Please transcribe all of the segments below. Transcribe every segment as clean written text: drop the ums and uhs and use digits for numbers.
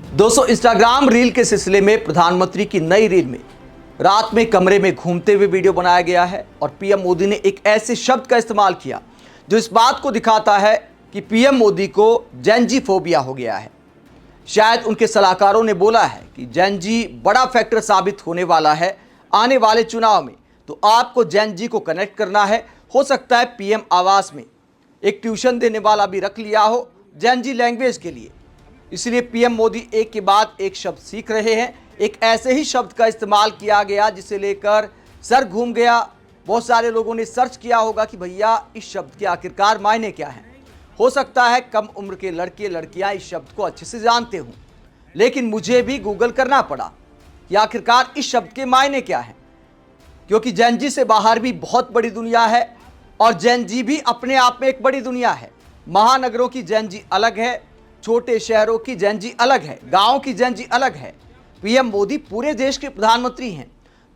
दोस्तों, Instagram reel के सिलसिले में प्रधानमंत्री की नई रील में रात में कमरे में घूमते हुए वीडियो बनाया गया है और पीएम मोदी ने एक ऐसे शब्द का इस्तेमाल किया जो इस बात को दिखाता है कि पीएम मोदी को जेनजी फोबिया हो गया है। शायद उनके सलाहकारों ने बोला है कि जेनजी बड़ा फैक्टर साबित होने वाला है आने वाले चुनाव में, तो आपको जेनजी को कनेक्ट करना है। हो सकता है पीएम आवास में एक ट्यूशन देने वाला भी रख लिया हो जेनजी लैंग्वेज के लिए, इसलिए पीएम मोदी एक के बाद एक शब्द सीख रहे हैं। एक ऐसे ही शब्द का इस्तेमाल किया गया जिसे लेकर सर घूम गया। बहुत सारे लोगों ने सर्च किया होगा कि भैया इस शब्द के आखिरकार मायने क्या हैं। हो सकता है कम उम्र के लड़के लड़कियां इस शब्द को अच्छे से जानते हों, लेकिन मुझे भी गूगल करना पड़ा कि आखिरकार इस शब्द के मायने क्या हैं, क्योंकि जेनजी से बाहर भी बहुत बड़ी दुनिया है और जेनजी भी अपने आप में एक बड़ी दुनिया है। महानगरों की जेनजी अलग है, छोटे शहरों की जेनजी अलग है, गांव की जेनजी अलग है। पीएम मोदी पूरे देश के प्रधानमंत्री हैं,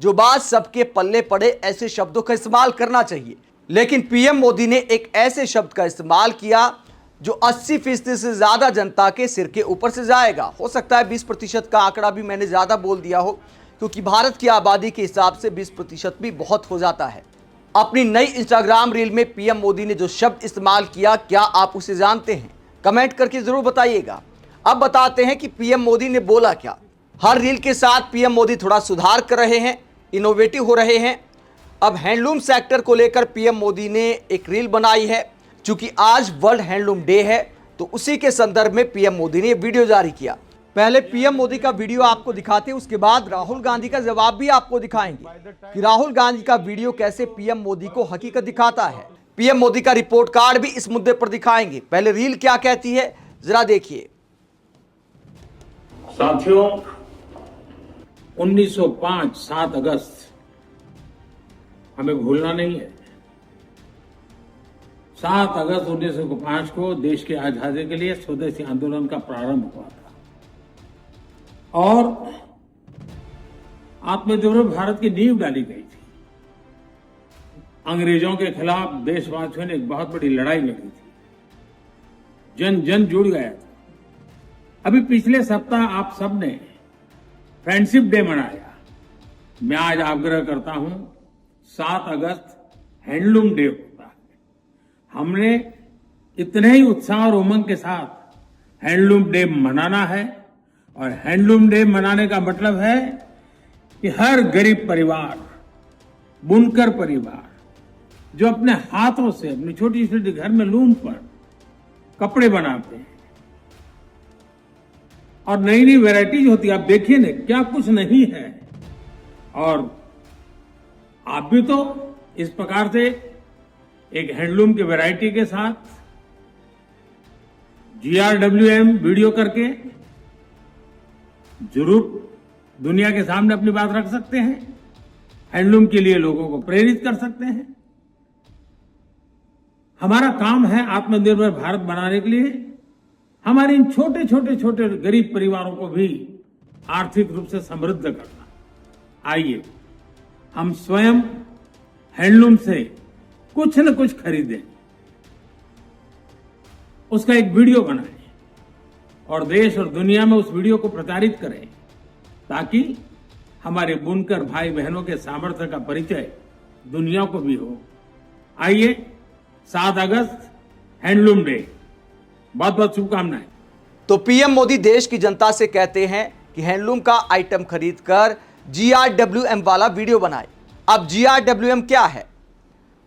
जो बात सबके पल्ले पड़े ऐसे शब्दों का इस्तेमाल करना चाहिए, लेकिन पीएम मोदी ने एक ऐसे शब्द का इस्तेमाल किया जो 80% से ज्यादा जनता के सिर के ऊपर से जाएगा। हो सकता है 20% का आंकड़ा भी मैंने ज्यादा बोल दिया हो, क्योंकि भारत की आबादी के हिसाब से 20% भी बहुत हो जाता है। अपनी नई इंस्टाग्राम रील में पीएम मोदी ने जो शब्द इस्तेमाल किया, क्या आप उसे जानते हैं? कमेंट करके जरूर बताइएगा। अब बताते हैं कि पीएम मोदी ने बोला क्या। हर रील के साथ पीएम मोदी थोड़ा सुधार कर रहे हैं, इनोवेटिव हो रहे हैं। अब हैंडलूम सेक्टर को लेकर पीएम मोदी ने एक रील बनाई है। चूंकि आज वर्ल्ड हैंडलूम डे है, तो उसी के संदर्भ में पीएम मोदी ने वीडियो जारी किया। पहले पीएम मोदी का वीडियो आपको दिखाते हैं, उसके बाद राहुल गांधी का जवाब भी आपको दिखाएंगे कि राहुल गांधी का वीडियो कैसे पीएम मोदी को हकीकत दिखाता है। पीएम मोदी का रिपोर्ट कार्ड भी इस मुद्दे पर दिखाएंगे। पहले रील क्या कहती है जरा देखिए। साथियों, 1905 7 अगस्त हमें भूलना नहीं है। 7 अगस्त 1905 को देश की आजादी के लिए स्वदेशी आंदोलन का प्रारंभ हुआ था और आत्मनिर्भर भारत की नींव डाली गई थी। अंग्रेजों के खिलाफ देशवासियों ने एक बहुत बड़ी लड़ाई लड़ी थी। जन जन जुड़ गया था। अभी पिछले सप्ताह आप सबने फ्रेंडशिप डे मनाया। मैं आज आग्रह करता हूं, 7 अगस्त हैंडलूम डे होता है। हमने इतने ही उत्साह और उमंग के साथ हैंडलूम डे मनाना है। और हैंडलूम डे मनाने का मतलब है कि हर गरीब परिवार, बुनकर परिवार, जो अपने हाथों से अपनी छोटी छोटी घर में लूम पर कपड़े बनाते हैं और नई नई वैरायटीज होती है। आप देखिए ना, क्या कुछ नहीं है। और आप भी तो इस प्रकार से एक हैंडलूम की वैरायटी के साथ GRWM वीडियो करके जरूर दुनिया के सामने अपनी बात रख सकते हैं। हैंडलूम के लिए लोगों को प्रेरित कर सकते हैं। हमारा काम है आत्मनिर्भर भारत बनाने के लिए हमारे इन छोटे छोटे छोटे गरीब परिवारों को भी आर्थिक रूप से समृद्ध करना। आइए हम स्वयं हैंडलूम से कुछ न कुछ खरीदें, उसका एक वीडियो बनाएं और देश और दुनिया में उस वीडियो को प्रचारित करें, ताकि हमारे बुनकर भाई बहनों के सामर्थ्य का परिचय दुनिया को भी हो। आइए, 7 अगस्त हैंडलूम डे, बहुत बहुत शुभकामनाएं। तो पीएम मोदी देश की जनता से कहते हैं कि हैंडलूम का आइटम खरीदकर GRWM वाला वीडियो बनाए। अब GRWM क्या है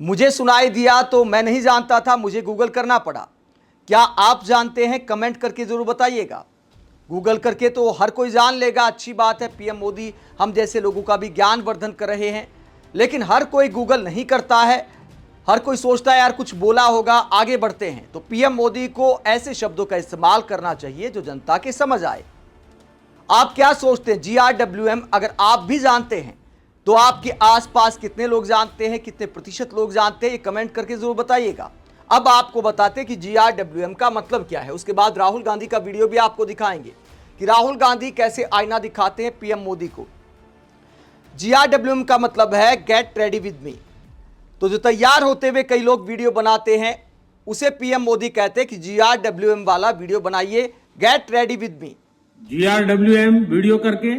मुझे सुनाई दिया तो मैं नहीं जानता था, मुझे गूगल करना पड़ा। क्या आप जानते हैं? कमेंट करके जरूर बताइएगा। गूगल करके तो हर कोई जान लेगा, अच्छी बात है। पीएम मोदी हम जैसे लोगों का भी ज्ञान वर्धन कर रहे हैं, लेकिन हर कोई गूगल नहीं करता है। हर कोई सोचता है यार कुछ बोला होगा, आगे बढ़ते हैं। तो पीएम मोदी को ऐसे शब्दों का इस्तेमाल करना चाहिए जो जनता के समझ आए। आप क्या सोचते हैं GRWM अगर आप भी जानते हैं तो आपके आसपास कितने लोग जानते हैं, कितने प्रतिशत लोग जानते हैं, ये कमेंट करके जरूर बताइएगा। अब आपको बताते हैं कि GRWM का मतलब क्या है। उसके बाद राहुल गांधी का वीडियो भी आपको दिखाएंगे कि राहुल गांधी कैसे आईना दिखाते हैं पीएम मोदी को। GRWM का मतलब है गेट रेडी विद मी। तो जो तैयार होते हुए कई लोग वीडियो बनाते हैं, उसे पीएम मोदी कहते हैं कि GRWM वाला वीडियो बनाइए, get ready with me. GRWM video करके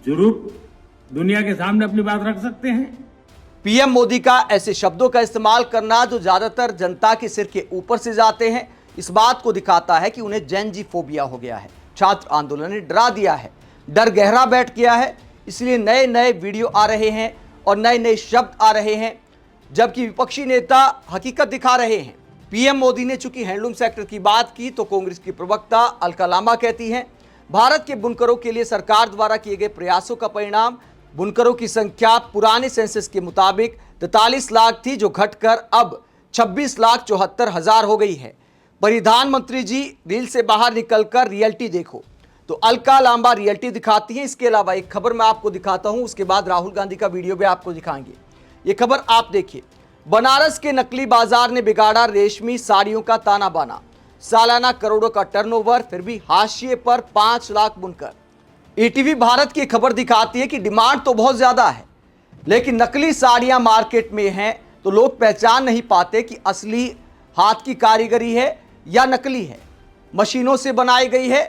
जरूर दुनिया के सामने अपनी बात रख सकते हैं। पीएम मोदी का ऐसे शब्दों का इस्तेमाल करना जो ज्यादातर जनता के सिर के ऊपर से जाते हैं, इस बात को दिखाता है कि उन्हें जेन जी फोबिया हो गया है। छात्र आंदोलन ने डरा दिया है, डर गहरा बैठ गया है, इसलिए नए नए वीडियो आ रहे हैं और नए नए शब्द आ रहे हैं, जबकि विपक्षी नेता हकीकत दिखा रहे हैं। पीएम मोदी ने चूंकि हैंडलूम सेक्टर की बात की तो कांग्रेस की प्रवक्ता अलका लांबा कहती हैं, भारत के बुनकरों के लिए सरकार द्वारा किए गए प्रयासों का परिणाम। बुनकरों की संख्या पुराने सेंसस के मुताबिक 43 लाख थी, जो घटकर अब 26,74,000 हो गई है। प्रधानमंत्री जी, रील से बाहर निकलकर रियलिटी देखो। तो अलका लांबा रियलिटी दिखाती है। इसके अलावा एक खबर मैं आपको दिखाता हूं, उसके बाद राहुल गांधी का वीडियो भी आपको दिखाएंगे। ये खबर आप देखिए। बनारस के नकली बाजार ने बिगाड़ा रेशमी साड़ियों का ताना बाना, सालाना करोड़ों का टर्नओवर, फिर भी हाशिए पर 5 लाख बुनकर। ईटीवी भारत की खबर दिखाती है कि डिमांड तो बहुत ज्यादा है, लेकिन नकली साड़ियां मार्केट में हैं तो लोग पहचान नहीं पाते कि असली हाथ की कारीगरी है या नकली है, मशीनों से बनाई गई है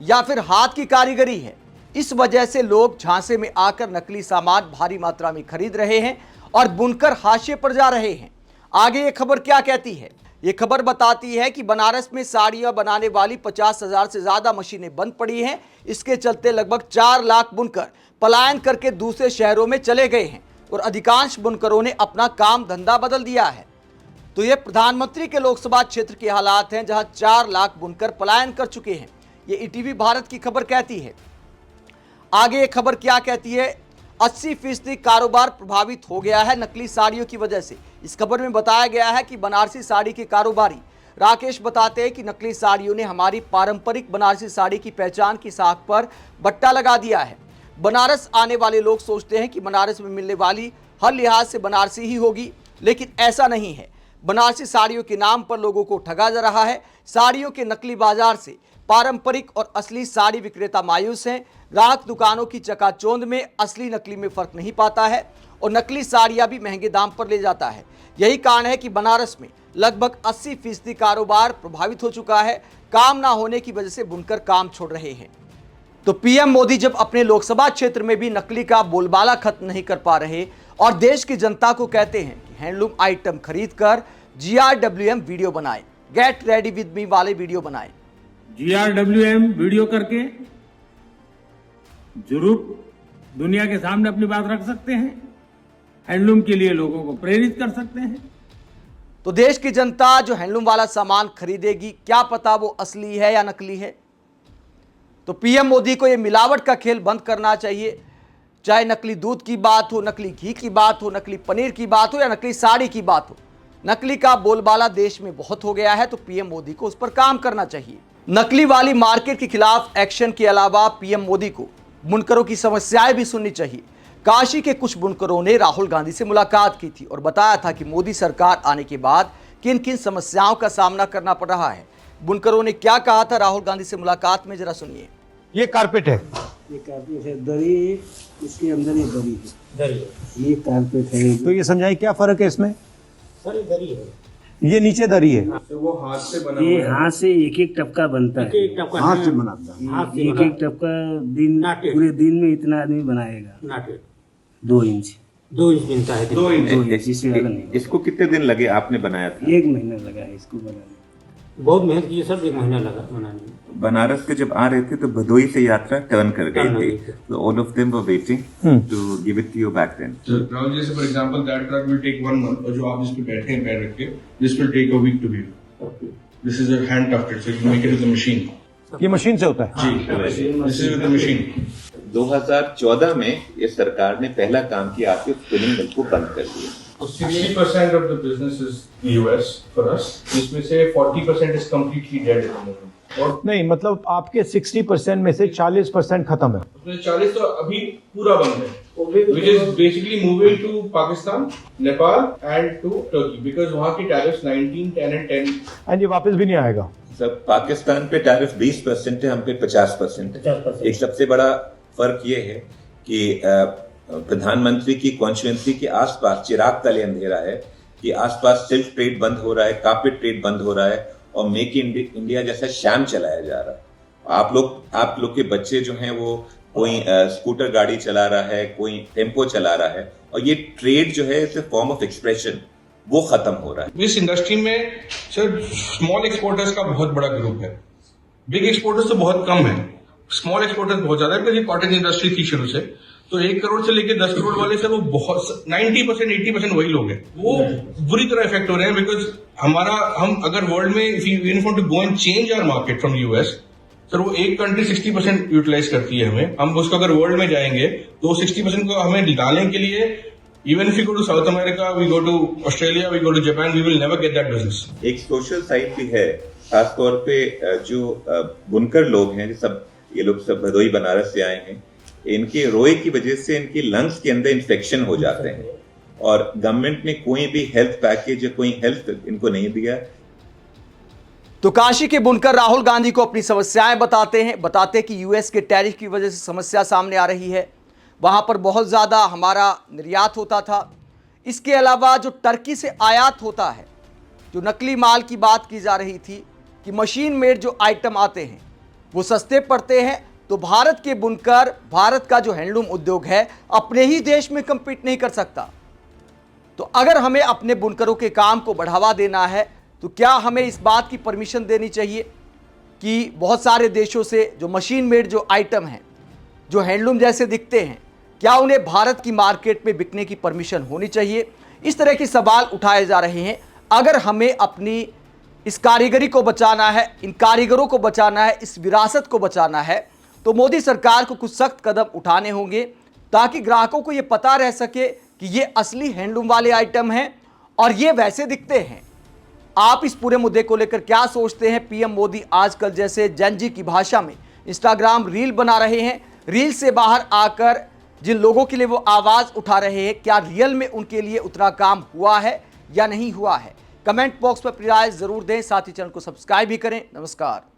या फिर हाथ की कारीगरी है। इस वजह से लोग झांसे में आकर नकली सामान भारी मात्रा में खरीद रहे हैं और बुनकर हाशिए पर जा रहे हैं। आगे ये खबर क्या कहती है? ये खबर बताती है कि बनारस में साड़ियां बनाने वाली 50,000 से ज्यादा मशीनें बंद पड़ी हैं। इसके चलते लगभग 4 लाख बुनकर पलायन करके दूसरे शहरों में चले गए हैं और अधिकांश बुनकरों ने अपना काम धंधा बदल दिया है। तो ये प्रधानमंत्री के लोकसभा क्षेत्र के हालात हैं, जहां 4 लाख बुनकर पलायन कर चुके हैं। ये ईटीवी भारत की खबर कहती है। आगे ये खबर क्या कहती है? 80% कारोबार प्रभावित हो गया है नकली साड़ियों की वजह से। इस खबर में बताया गया है कि बनारसी साड़ी के कारोबारी राकेश बताते हैं कि नकली साड़ियों ने हमारी पारंपरिक बनारसी साड़ी की पहचान की साख पर बट्टा लगा दिया है। बनारस आने वाले लोग सोचते हैं कि बनारस में मिलने वाली हर लिहाज से बनारसी ही होगी, लेकिन ऐसा नहीं है। बनारसी साड़ियों के नाम पर लोगों को ठगा जा रहा है। साड़ियों के नकली बाजार से पारंपरिक और असली साड़ी विक्रेता मायूस हैं। ग्राहक दुकानों की चकाचौंध में असली नकली में फर्क नहीं पाता है और नकली साड़ियां भी महंगे दाम पर ले जाता है। यही कारण है कि बनारस में लगभग 80% कारोबार प्रभावित हो चुका है। काम ना होने की वजह से बुनकर काम छोड़ रहे हैं। तो पीएम मोदी जब अपने लोकसभा क्षेत्र में भी नकली का बोलबाला खत्म नहीं कर पा रहे और देश की जनता को कहते हैं कि हैंडलूम आइटम खरीद कर GRWM वीडियो बनाए, गेट रेडी विद मी वाले वीडियो बनाए। GRWM वीडियो करके जरूर दुनिया के सामने अपनी बात रख सकते हैं, हैंडलूम के लिए लोगों को प्रेरित कर सकते हैं। तो देश की जनता जो हैंडलूम वाला सामान खरीदेगी, क्या पता वो असली है या नकली है। तो पीएम मोदी को ये मिलावट का खेल बंद करना चाहिए। चाहे नकली दूध की बात हो, नकली घी की बात हो, नकली पनीर की बात हो या नकली साड़ी की बात हो, नकली का बोलबाला देश में बहुत हो गया है। तो पीएम मोदी को उस पर काम करना चाहिए। नकली वाली मार्केट के खिलाफ एक्शन के अलावा पीएम मोदी को बुनकरों की समस्याएं भी सुननी चाहिए। काशी के कुछ बुनकरों ने राहुल गांधी से मुलाकात की थी और बताया था कि मोदी सरकार आने के बाद किन किन समस्याओं का सामना करना पड़ रहा है। बुनकरों ने क्या कहा था राहुल गांधी से मुलाकात में, जरा सुनिए। ये कारपेट है, ये कारपेट है, दरी, इसके अंदर ये दरी है, दरी ये कारपेट है। तो ये समझाइए क्या फर्क है इसमें? सर ये दरी है, ये नीचे दरी है, तो वो हाथ से बना ये हुआ है। हाथ से एक एक टपका बनता है, एक टपका हाथ से बनाता है। हाथ से एक एक टपका दिन पूरे दिन में इतना आदमी बनाएगा। 2 इंच 2 इंच बनता है, 2 इंच। 2 इंच, इससे ज्यादा नहीं। इसको कितने दिन लगे आपने बनाया था? 1 महीना लगा है इसको बनाने। बहुत मेहनत की सर, 1 महीना लगा बनाने में। बनारस के जब आ रहे थे तो भदोई से यात्रा टर्न कर टर्न हो गई गई थी, थी। तो all of them were waiting to give it to you back then. So, Rahul ji, for example, that truck will take 1 month, और जो आप जिस पे बैठे हैं पैर रख के, this will take a week to build. This is a hand tufted, so you can make it with a machine. ये मशीन से होता है। जी, this is with a machine. 2014 में ये सरकार ने पहला काम किया, आपके स्पिनिंग मिल को बंद कर दिया। 60% of the business is US for us. जिसमें से 40% is completely dead at the moment. और नहीं, मतलब आपके 60% में से 40% खत्म है। उसमें 40 तो अभी पूरा बंद है, which is basically moving to Pakistan, Nepal and to Turkey, because वहाँ की टैरिफ्स 19, 10 and 10। एंड ये वापस भी नहीं आएगा। सब पाकिस्तान पे टैरिफ 20% है, हम पे 50% है। एक सबसे बड़ा फर्क ये है कि प्रधानमंत्री की कॉन्स्टिट्यूएंसी के आसपास चिराग तले अंधेरा है कि आसपास सिल्क ट्रेड बंद हो रहा है, कार्पेट ट्रेड बंद हो रहा है और मेक इन इंडिया जैसा शैम चलाया जा रहा है। आप लोग के बच्चे जो हैं वो कोई स्कूटर गाड़ी चला रहा है, कोई टेम्पो चला रहा है, और ये ट्रेड जो है it's a form of expression, वो खत्म हो रहा है। इस इंडस्ट्री में सर स्मॉल एक्सपोर्टर्स का बहुत बड़ा ग्रुप है, बिग एक्सपोर्टर्स तो बहुत कम है, स्मॉल एक्सपोर्टर्स बहुत ज्यादा है, बिकॉज ये कॉटेज इंडस्ट्री थी शुरू से। तो 1 करोड़ से लेकर 10 करोड़ वाले सर वो बहुत 90% 80% वही लोग हैं, वो बुरी तरह इफेक्ट हो रहे हैं। बिकॉज हम अगर वर्ल्ड में if you want to go and change our market from US, sir वो एक कंट्री 60% यूटिलाइज करती है हमें, हम उसको अगर वर्ल्ड में जाएंगे तो 60% को हमें डालने के लिए, even if you go to South America, we go to Australia, we go to Japan, we will never get that business. एक सोशल साइड भी है, खासतौर पे जो बुनकर लोग हैं, सब ये लोग सब भदोही बनारस से आए हैं, इनके रोए की वजह से इनके लंग्स के अंदर इन्फेक्शन हो जाते हैं, और गवर्नमेंट ने कोई भी हेल्थ पैकेज या कोई हेल्थ इनको नहीं दिया। तो काशी के बुनकर राहुल गांधी को अपनी समस्याएं बताते हैं कि यूएस के टैरिफ की वजह से समस्या सामने आ रही है, वहां पर बहुत ज़्यादा हमारा निर्यात होता था। इसके अलावा जो टर्की से आयात होता है, जो नकली माल की बात की जा रही थी कि मशीन मेड जो आइटम आते हैं वो सस्ते पड़ते हैं, तो भारत के बुनकर, भारत का जो हैंडलूम उद्योग है, अपने ही देश में कम्पीट नहीं कर सकता। तो अगर हमें अपने बुनकरों के काम को बढ़ावा देना है तो क्या हमें इस बात की परमिशन देनी चाहिए कि बहुत सारे देशों से जो मशीन मेड जो आइटम हैं, जो हैंडलूम जैसे दिखते हैं, क्या उन्हें भारत की मार्केट में बिकने की परमिशन होनी चाहिए? इस तरह के सवाल उठाए जा रहे हैं। अगर हमें अपनी इस कारीगरी को बचाना है, इन कारीगरों को बचाना है, इस विरासत को बचाना है, तो मोदी सरकार को कुछ सख्त कदम उठाने होंगे ताकि ग्राहकों को ये पता रह सके कि ये असली हैंडलूम वाले आइटम हैं और ये वैसे दिखते हैं। आप इस पूरे मुद्दे को लेकर क्या सोचते हैं? पीएम मोदी आजकल जैसे जेन जी की भाषा में इंस्टाग्राम रील बना रहे हैं, रील से बाहर आकर जिन लोगों के लिए वो आवाज़ उठा रहे हैं, क्या रियल में उनके लिए उतना काम हुआ है या नहीं हुआ है? कमेंट बॉक्स पर अपनी राय जरूर दें, साथ ही चैनल को सब्सक्राइब भी करें। नमस्कार।